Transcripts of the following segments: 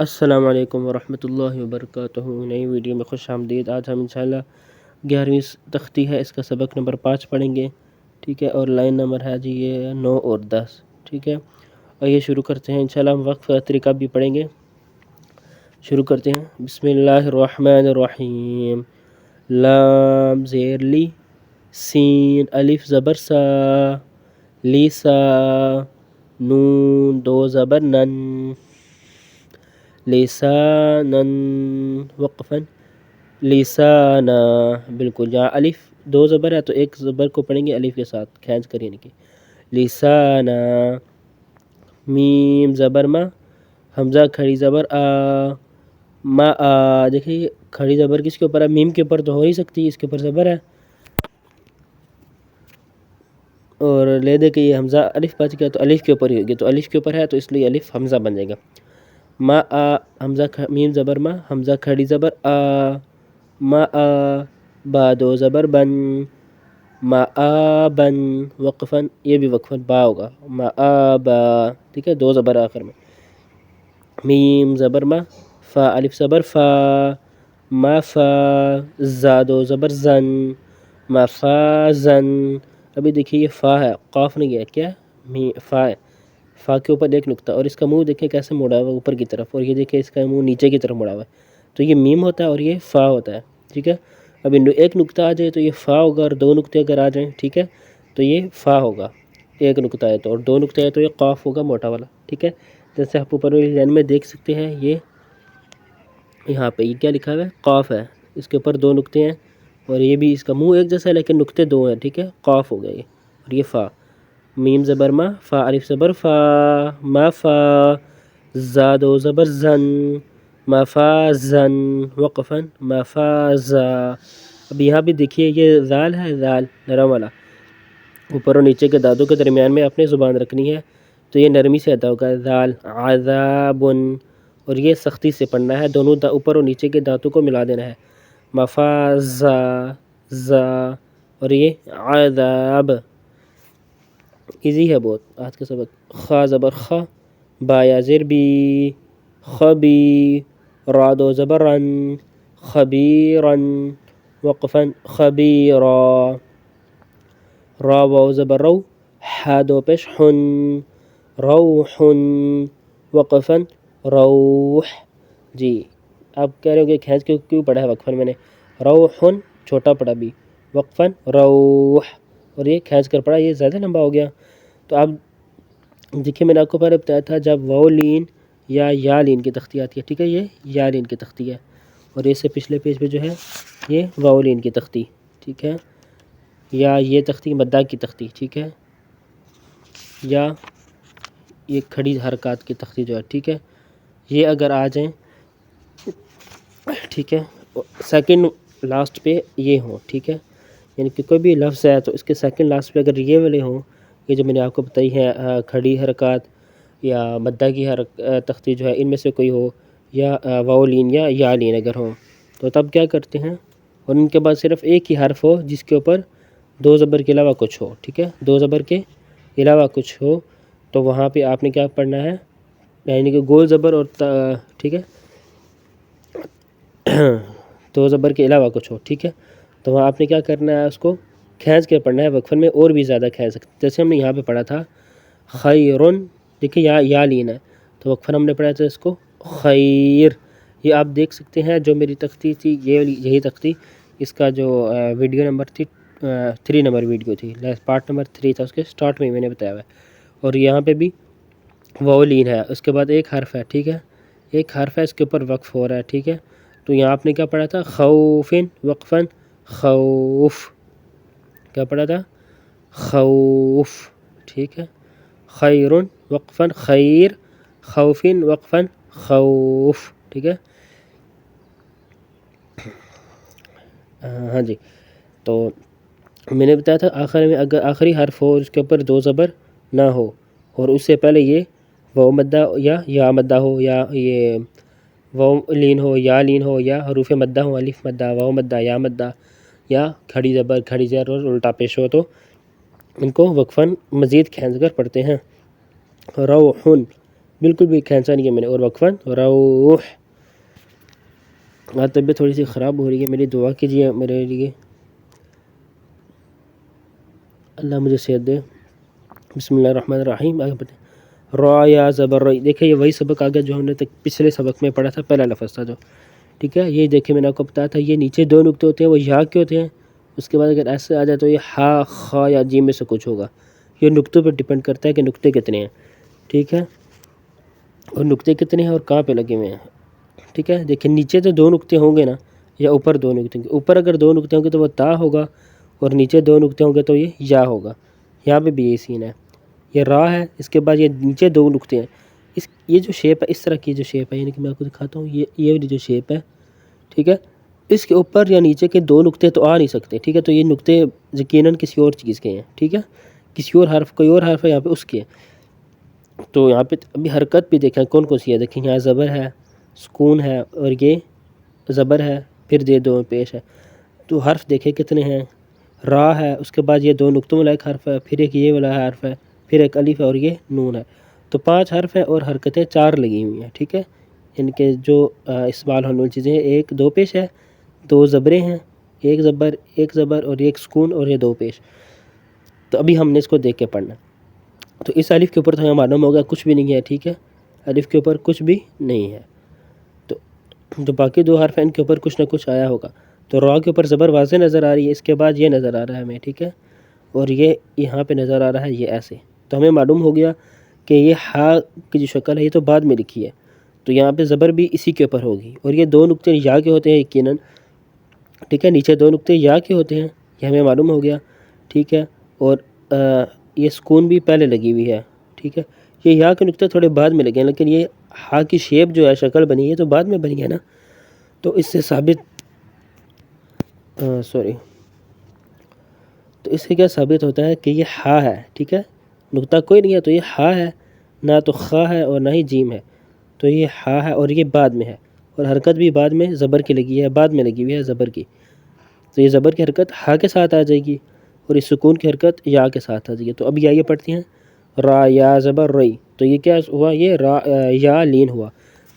السلام علیکم ورحمۃ اللہ وبرکاتہ، نئی ویڈیو میں خوش آمدید۔ آج ہم انشاءاللہ 11ویں تختی ہے، اس کا سبق نمبر 5 پڑھیں گے، ٹھیک ہے، اور لائن نمبر ہے جی یہ 9 اور 10، ٹھیک ہے۔ اور یہ شروع کرتے ہیں، انشاءاللہ ہم وقف کا طریقہ بھی پڑھیں گے۔ شروع کرتے ہیں، بسم اللہ الرحمن الرحیم۔ لام زیر لی، سین الف زبر سا، لی سا، نون 2 زبر نن، لسانن وقفاً، لسانا، بالکل جہاں الف 2 زبر ہے تو ایک زبر کو پڑھیں گے الف کے ساتھ کھینچ کر، یعنی کہ لسانا۔ میم زبر ما، حمزہ کھڑی زبر آ، ما آ، دیکھیں کھڑی زبر کس کے اوپر ہے؟ میم کے اوپر تو ہو نہیں سکتی، اس کے اوپر زبر ہے، اور لے دے کہ یہ حمزہ الف بچ گیا تو الف کے اوپر ہی ہوگی، تو الف کے اوپر ہے تو اس لیے الف حمزہ بن جائے گا۔ ما آ، حمزہ میم زبر ما، حمزہ کھڑی زبر آ، ما آ، با 2 زبر بن، ما آ بن، وقفاً، یہ بھی وقفاً با ہوگا، ما آ با، ٹھیک ہے، 2 زبر آخر میں۔ میم زبر ما، فا الف زبر فا، ما فا، زا 2 زبر زن، ما فا زن۔ ابھی دیکھیے یہ فا ہے، قاف نہیں ہے، کیا ہے؟ فا ہے، فا کے اوپر ایک نقطہ، اور اس کا منہ دیکھیں کیسے مڑا ہوا ہے اوپر کی طرف، اور یہ دیکھیں اس کا منہ نیچے کی طرف مڑا ہوا ہے، تو یہ میم ہوتا ہے اور یہ فا ہوتا ہے، ٹھیک ہے۔ اب ایک نقطہ آ جائے تو یہ فا ہوگا، اور 2 نقطے اگر آ جائیں، ٹھیک ہے، تو یہ فا ہوگا، ایک نقطہ ہے تو، اور 2 نقطے ہے تو یہ قاف ہوگا موٹا والا، ٹھیک ہے۔ جیسے آپ اوپر والی لائن میں دیکھ سکتے ہیں، یہ یہاں پہ یہ کیا لکھا ہوا ہے؟ قاف ہے، اس کے اوپر 2 نقطے ہیں، اور یہ بھی اس کا منہ ایک جیسا ہے لیکن نقطے 2 ہیں، ٹھیک ہے، قاف ہو گیا یہ، اور یہ فا۔ میم زبر ما، فا الف زبر فا، ما فا، زا 2 زبر زن، ما فا زن، وقفاً، ما فا زا۔ اب یہاں بھی دیکھیے یہ زال ہے، زال نرم والا، اوپر اور نیچے کے دانتوں کے درمیان میں اپنے زبان رکھنی ہے، تو یہ نرمی سے ادا ہوگا، زال عذابن، اور یہ سختی سے پڑھنا ہے، دونوں اوپر اور نیچے کے دانتوں کو ملا دینا ہے، مفازا، زا، اور یہ عذاب۔ ایزی ہے بہت آج کا سبق۔ خا زبر خا، با یا زیر بی، خبی، را 2 زبر رن، خبیرن، وقفاً، خبیرا۔ را واو زبر رو، حا 2 پیش حن، روحن، وقفاً، روح۔ جی آپ کہہ رہے ہو کہ کھینچ کے کیوں پڑھا ہے وقفاً میں نے؟ روحن چھوٹا پڑھا بھی، وقفاً روح، اور یہ کھینچ کر پڑھا، یہ زیادہ لمبا ہو گیا۔ تو اب دیکھیے میں نے آپ کو پہلے بتایا تھا جب واو لین یا لین کی تختی آتی ہے، ٹھیک ہے، یہ یا لین کی تختی ہے، اور اس سے پچھلے پیج پہ جو ہے یہ واو لین کی تختی، ٹھیک ہے، یا یہ تختی مدہ کی تختی، ٹھیک ہے، یا یہ کھڑی حرکات کی تختی جو ہے، ٹھیک ہے، یہ اگر آ جائیں، ٹھیک ہے، سیکنڈ لاسٹ پہ یہ ہوں، ٹھیک ہے، یعنی کہ کوئی بھی لفظ ہے تو اس کے سیکنڈ لاسٹ پہ اگر یہ والے ہوں، یہ جو میں نے آپ کو بتائی ہے کھڑی حرکات یا مدہ کی تختی جو ہے، ان میں سے کوئی ہو، یا واو لین یا لین اگر ہوں، تو تب کیا کرتے ہیں، اور ان کے بعد صرف ایک ہی حرف ہو جس کے اوپر 2 زبر کے علاوہ کچھ ہو، ٹھیک ہے، 2 زبر کے علاوہ کچھ ہو، تو وہاں پہ آپ نے کیا پڑھنا ہے، یعنی کہ گول زبر اور ٹھیک ہے 2 زبر کے علاوہ کچھ ہو، ٹھیک ہے، تو وہاں آپ نے کیا کرنا ہے، اس کو کھینچ کے پڑھنا ہے وقفاً میں، اور بھی زیادہ کھینچ سکتے، جیسے ہم نے یہاں پہ پڑھا تھا خیرن، دیکھیں یا لین ہے تو وقفاً ہم نے پڑھا تھا اس کو خیر۔ یہ آپ دیکھ سکتے ہیں جو میری تختی تھی، یہی تختی، اس کا جو ویڈیو نمبر تھی 3 نمبر ویڈیو تھی، پارٹ نمبر 3 تھا، اس کے سٹارٹ میں نے بتایا ہوا ہے، اور یہاں پہ بھی واو لین ہے، اس کے بعد ایک حرف ہے، ٹھیک ہے، ایک حرف ہے، اس کے اوپر وقف ہو رہا ہے، ٹھیک ہے، تو یہاں آپ نے کیا پڑھا تھا، خوفن، وقفاً، خوف، کیا پڑھا تھا، خوف، ٹھیک ہے، خیرن، وقفاً خیر، خوفن، وقفاً خوف، ٹھیک ہے۔ ہاں جی، تو میں نے بتایا تھا آخر میں اگر آخری حرف ہو اس کے اوپر 2 زبر نہ ہو، اور اس سے پہلے یہ واو مدہ یا مدہ ہو، یا یہ واو لین ہو، یا لین ہو، یا حروف مدہ ہو، الف مدہ، واو مدہ، یا مدہ، یا کھڑی زبر، کھڑی زیر اور الٹا پیش ہو، تو ان کو وقفاً مزید کھینچ کر پڑھتے ہیں۔ روحن بالکل بھی کھینچا نہیں ہے میں نے. اور وقفاً روح. طبیعت تھوڑی سی خراب ہو رہی ہے, میری دعا کیجیے میرے لیے, اللہ مجھے صحت دے. بسم اللہ الرحمن الرحیم. آگے بتائیں. را یا زبر رئی. دیکھیں یہ وہی سبق آگیا جو ہم نے پچھلے سبق میں پڑھا تھا, پہلا لفظ تھا جو, ٹھیک ہے. یہ دیکھیں میں نے آپ کو بتایا تھا یہ نیچے دو نقطے ہوتے ہیں, وہ یا کے ہوتے ہیں. اس کے بعد اگر ایسے آ جائے تو یہ ہا خا یا جیم میں سے کچھ ہوگا. یہ نقطوں پہ ڈپینڈ کرتا ہے کہ نقطے کتنے ہیں, ٹھیک ہے, اور نقطے کتنے ہیں اور کہاں پہ لگے ہوئے ہیں, ٹھیک ہے. دیکھیں نیچے تو دو نقطے ہوں گے نا, یا اوپر دو نقطے ہوں گے. اوپر اگر دو نقطے ہوں گے تو وہ تا ہوگا, اور نیچے دو نقطے ہوں گے تو یہ یا ہوگا. یہاں پہ بھی یہی سین ہے. یہ را ہے, اس کے بعد یہ نیچے دو نقطے ہیں. یہ جو شیپ ہے اس طرح کی جو شیپ ہے, یعنی کہ میں آپ کو دکھاتا ہوں, یہ جو شیپ ہے, ٹھیک ہے, اس کے اوپر یا نیچے کے دو نقطے تو آ نہیں سکتے, ٹھیک ہے. تو یہ نقطے یقیناً کسی اور چیز کے ہیں, ٹھیک ہے, کسی اور حرف, کوئی اور حرف ہے یہاں پہ اس کے. تو یہاں پہ ابھی حرکت بھی دیکھیں کون کون سی ہے. دیکھیں یہاں زبر ہے, سکون ہے, اور یہ زبر ہے, پھر یہ دو پیش ہے. تو حرف دیکھیں کتنے ہیں. را ہے, اس کے بعد یہ دو نقطوں والا ایک حرف ہے, پھر ایک یہ والا حرف ہے, پھر ایک الف ہے, اور یہ نون ہے. تو 5 حرف ہیں اور حرکتیں 4 لگی ہوئی ہیں, ٹھیک ہے. ان کے جو استعمال ہونے والی چیزیں ہیں, ایک دو پیش ہے, 2 زبریں ہیں, ایک زبر اور ایک سکون, اور یہ 2 پیش. تو ابھی ہم نے اس کو دیکھ کے پڑھنا. تو اس الف کے اوپر تو ہمیں معلوم ہوگا کچھ بھی نہیں ہے, ٹھیک ہے, الف کے اوپر کچھ بھی نہیں ہے. تو باقی 2 حرف ہیں, ان کے اوپر کچھ نہ کچھ آیا ہوگا. تو را کے اوپر زبر واضح نظر آ رہی ہے, اس کے بعد یہ نظر آ رہا ہے ہمیں, ٹھیک ہے, اور یہ یہاں پہ نظر آ رہا ہے یہ ایسے. تو ہمیں معلوم ہو گیا کہ یہ ہا کی جو شکل ہے یہ تو بعد میں لکھی ہے, تو یہاں پہ زبر بھی اسی کے اوپر ہوگی. اور یہ 2 نقطے یا کے ہوتے ہیں یقیناً, ٹھیک ہے, نیچے 2 نقطے یا کے ہوتے ہیں, یہ ہمیں معلوم ہو گیا, ٹھیک ہے. اور یہ سکون بھی پہلے لگی ہوئی ہے, ٹھیک ہے. یہ یا کے نقطے تھوڑے بعد میں لگے ہیں, لیکن یہ ہا کی شیپ جو ہے, شکل بنی ہے, تو بعد میں بنی ہے نا. تو اس سے ثابت تو اس سے کیا ثابت ہوتا ہے کہ یہ ہا ہے, ٹھیک ہے. نقطہ کوئی نہیں ہے تو یہ ہا ہے, نہ تو خا ہے اور نہ ہی جیم ہے. تو یہ ہا ہے اور یہ بعد میں ہے, اور حرکت بھی بعد میں زبر کی لگی ہے, بعد میں لگی ہوئی ہے زبر کی. تو یہ زبر کی حرکت ہا کے ساتھ آ جائے گی, اور اس سکون کی حرکت یا کے ساتھ آ جائے گی. تو اب یہ پڑھتے ہیں را یا زبر رئی. تو یہ کیا ہوا, یہ را یا لین ہوا,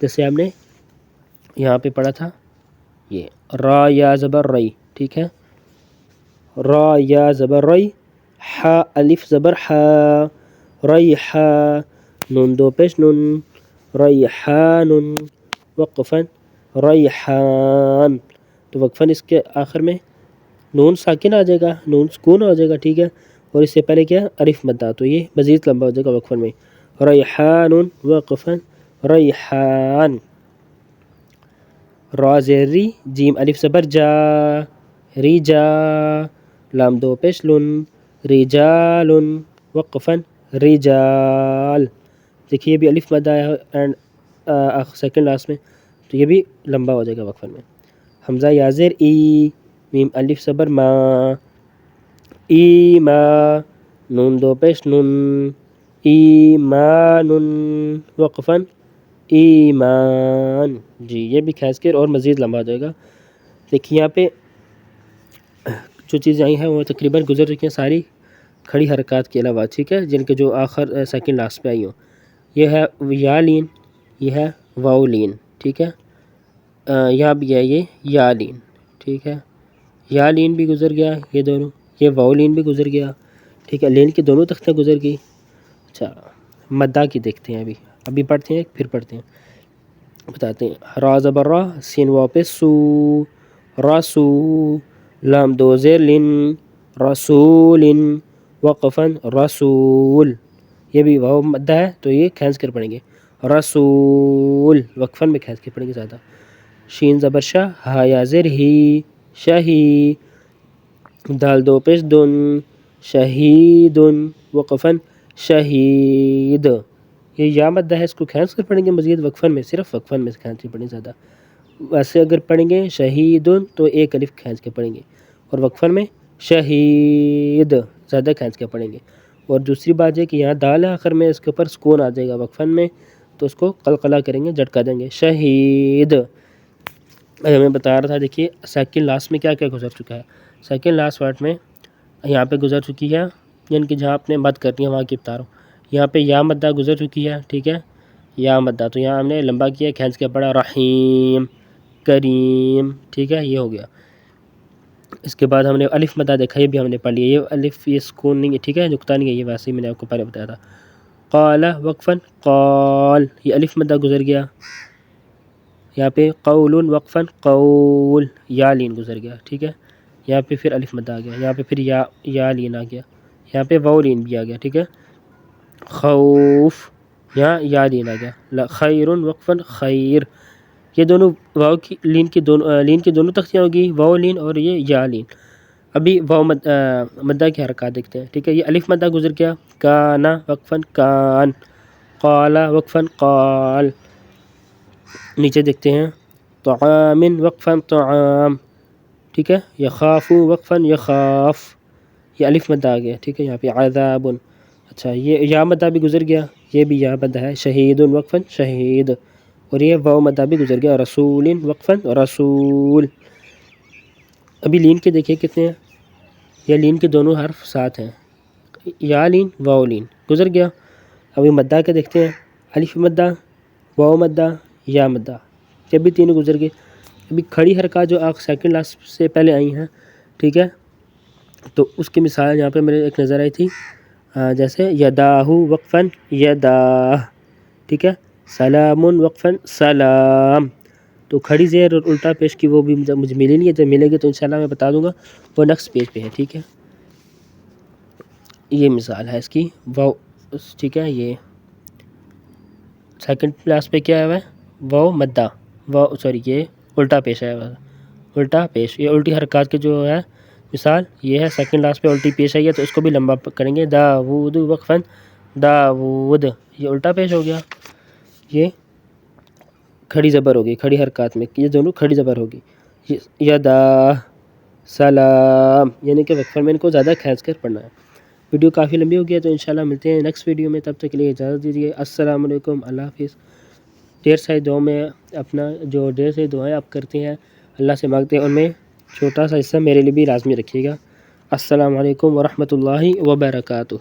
جیسے ہم نے یہاں پہ پڑھا تھا یہ را یا زبر رئی, ٹھیک ہے. را یا زبر رئی, ہا الف زبر ہا, ریحا, نون 2 پیش نون, ریحان, وقفاً ریحان. تو وقفاً اس کے آخر میں نون ساکن آ جائے گا, نون سکون ہو جائے گا, ٹھیک ہے. اور اس سے پہلے کیا الف مدہ, تو یہ مزید لمبا ہو جائے گا وقفاً میں. ریحان, وقفاً ریحان. را زیر ری, جیم الف زبر جا, ریجا, لام 2 پیش لن, رجال, وقفاً رجال. دیکھیے یہ بھی الف مدہ ہے اینڈ سیکنڈ لاسٹ میں, تو یہ بھی لمبا ہو جائے گا وقفاً میں. حمزہ یا زیر ای, میم الف زبر ما, ایما, نون 2 پیش نون, ایمان, وقفاً ایمان. جی یہ بھی کھینچ کے اور مزید لمبا ہو جائے گا. دیکھیے یہاں پہ جو چیزیں آئی ہیں وہ تقریباً گزر چکی ہیں ساری کھڑی حرکات کے علاوہ, ٹھیک ہے, جن کے جو آخر سیکنڈ لاسٹ پہ آئی ہوں. یہ ہے یا لین, یہ ہے واو لین, ٹھیک ہے. یہاں بھی ہے یہ یا لین, ٹھیک ہے, یا لین بھی گزر گیا یہ دونوں, یہ واو لین بھی گزر گیا, ٹھیک ہے. لین کی دونوں تختیں گزر گئی. اچھا مدہ کی دیکھتے ہیں, ابھی پڑھتے ہیں, پھر پڑھتے ہیں, بتاتے ہیں. را زبر را, سین واو پہ سو, راسو, لام 2 زیر لن, رسول, وقفاً رسول. یہ بھی واو مدہ ہے تو یہ کھینچ کر پڑھیں گے, رسول, وقفاً میں کھینچ کے پڑھیں گے زیادہ. شین زبر شاہ, ہا یا زیر ہی, شاہی, دال 2 پیش دن, شہید, وقفاً شہید. یہ یا مدہ ہے, اس کو کھینچ کر پڑھیں گے مزید وقفاً میں, صرف وقفاً میں کھینچ کے پڑھیں زیادہ. ویسے اگر پڑھیں گے شہید تو ایک الف کھینچ کے پڑھیں گے, اور وقفاً میں شہید زیادہ کھینچ کے پڑھیں گے. اور دوسری بات ہے کہ یہاں دال ہے آخر میں, اس کے اوپر سکون آ جائے گا وقفاً میں, تو اس کو قلقلہ کریں گے, جھٹکا دیں گے, شہید. میں بتا رہا تھا دیکھیے سیکنڈ لاسٹ میں کیا کیا گزر چکا ہے. سیکنڈ لاسٹ ورڈ میں یہاں پہ گزر چکی ہے, یعنی کہ جہاں آپ نے مد کرنی ہے وہاں کی بتا رہا ہوں. یہاں پہ یا مدہ گزر چکی ہے, ٹھیک ہے, یا مدہ، تو یہاں ہم نے لمبا کیا، کھینچ کے پڑھا رحیم کریم، ٹھیک ہے، یہ ہو گیا۔ اس کے بعد ہم نے الف مدہ دیکھا، یہ بھی ہم نے پڑھ لیا، یہ الف یہ سکون نہیں ہے، ٹھیک ہے، نقطہ نہیں ہے، یہ ویسے ہی میں نے آپ کو پہلے بتایا تھا۔ قال وقفاً قال، یہ الف مدہ گزر گیا، یہاں پہ قول وقفاً قول، یا لین گزر گیا، ٹھیک ہے، یہاں پہ پھر الف مدہ آ گیا، یہاں پہ پھر یا لین آ گیا، یہاں پہ واو لین بھی آ گیا، ٹھیک ہے، خوف، یہاں یا لین آ گیا، خیر وقفاً خیر، یہ دونوں واو کی لین کی دونوں تختیاں ہوگی، واو لین اور یہ یا لین۔ ابھی واو مدہ کی حرکات دیکھتے ہیں، ٹھیک ہے، یہ الف مدہ گزر گیا، کانا وقفاً کان، قال وقفاً قال، نیچے دیکھتے ہیں، طعام وقفاً طعام، ٹھیک ہے، یخاف وقفاً یخاف، یہ الف مدہ آ گیا، ٹھیک ہے، یہاں پہ عذاب، اچھا یہ یا مدہ بھی گزر گیا، یہ بھی یا مدہ ہے، شہید وقفاً شہید، اور یہ واو مدہ بھی گزر گیا، رسول وقفاً رسول۔ ابھی لین کے دیکھیے کتنے ہیں، یہ لین کے دونوں حرف ساتھ ہیں، یا لین واو لین گزر گیا۔ ابھی مدہ کے دیکھتے ہیں، الف مدہ، واو مدہ، یا مدہ، یہ بھی تینوں گزر گئے۔ ابھی کھڑی حرکات جو سیکنڈ لاسٹ سے پہلے آئی ہیں، ٹھیک ہے، تو اس کی مثال یہاں پہ میرے ایک نظر آئی تھی، جیسے یداہ وقفاً یدا، ٹھیک ہے، سلام وقفاً سلام، تو کھڑی زیر اور الٹا پیش کی وہ بھی مجھے ملی نہیں ہے، جب ملے گی تو انشاءاللہ میں بتا دوں گا، وہ نیکسٹ پیج پہ ہے، ٹھیک ہے، یہ مثال ہے اس کی، واو، ٹھیک ہے، یہ سیکنڈ کلاس پہ کیا ہے واو مدہ، واو سوری یہ الٹا پیش ہے، الٹا پیش، یہ الٹی حرکات کے جو ہے مثال یہ ہے، سیکنڈ لاسٹ پہ الٹی پیش آئی ہے تو اس کو بھی لمبا کریں گے، داود وقفاً داود، یہ الٹا پیش ہو گیا، یہ کھڑی زبر ہوگی، کھڑی حرکات میں یہ دونوں کھڑی زبر ہوگی، یدا سلام، یعنی کہ وقفہ میں ان کو زیادہ کھینچ کر پڑھنا ہے۔ ویڈیو کافی لمبی ہو گئی ہے تو انشاءاللہ ملتے ہیں نیکسٹ ویڈیو میں، تب تک کے لیے اجازت دیجیے، السلام علیکم، اللہ حافظ۔ ڈھیر ساری دعاؤں میں اپنا جو ڈھیر ساری دعائیں آپ کرتے ہیں اللہ سے مانگتے ہیں، ان میں چھوٹا سا حصہ میرے لیے بھی لازمی رکھیے گا۔ السلام علیکم ورحمۃ اللہ وبرکاتہ۔